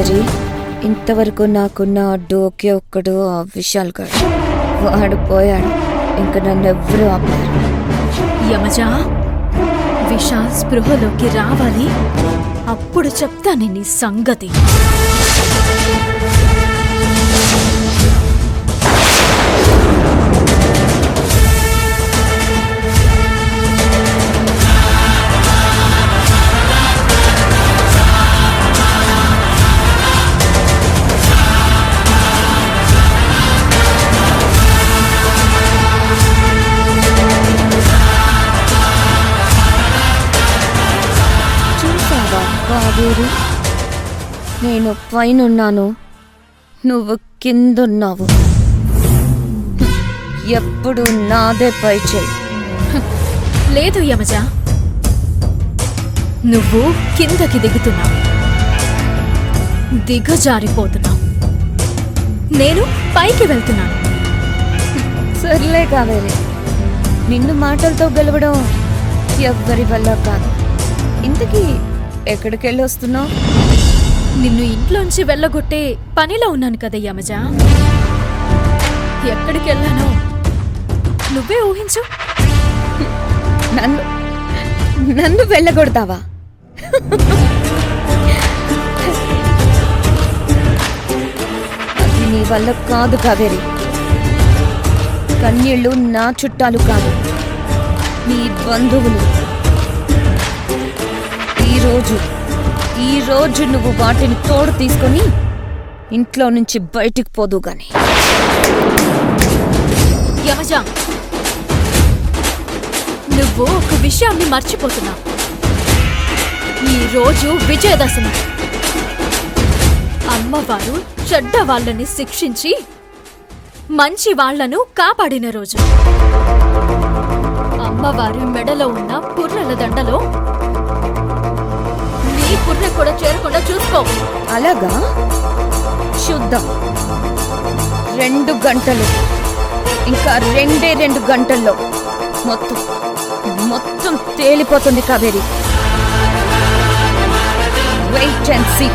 కావేరి, ఇంతవరకు నాకున్న అడ్డు ఒకే ఒక్కడు ఆ విశాల్ గాడు. వాడు పోయాడు, ఇంక నన్ను ఎవ్వరూ ఆపలేరు. యమజా, విశాల్ స్పృహలోకి రావాలి, అప్పుడు చెప్తాను నీ సంగతి. కావేరి, నేను పైనున్నాను, నువ్వు కిందున్నావు. ఎప్పుడు నాదే పై చెయ్యి. లేదు యమజా, నువ్వు కిందకి దిగుతున్నావు, దిగజారిపోతున్నావు. నేను పైకి వెళ్తున్నాను. సర్లే కావేరి, నిన్ను మాటలతో గెలవడం ఎవ్వరి వల్ల కాదు. ఇంతకీ ఎక్కడికెళ్ళి వస్తున్నావు? నిన్ను ఇంట్లోంచి వెళ్ళగొట్టే పనిలో ఉన్నాను కదా యమజా. ఎక్కడికెళ్ళానో నువ్వే ఊహించు. నన్ను వెళ్ళగొడతావా? అది నీ వల్ల కాదు కావేరి. కన్నీళ్ళు నా చుట్టాలు కాదు, నీ బంధువులు. ఈ రోజు నువ్వు వాటిని తోడు తీసుకొని ఇంట్లో నుంచి బయటికి పోదు గాని. యమజా, నువ్వు ఒక విషయాన్ని మర్చిపోతున్నావు. ఈ రోజు విజయదశమి. అమ్మవారు చెడ్డ వాళ్ళని శిక్షించి మంచి వాళ్లను కాపాడిన రోజు. అమ్మవారి మెడలో ఉన్న పుర్రెల దండలో నీ పుర్రె కూడా చేరకుండా చూసుకో. అలాగా? చూద్దాం. 2 గంటలు, ఇంకా 2 గంటల్లో మొత్తం తేలిపోతుంది కావేరి. Wait and see.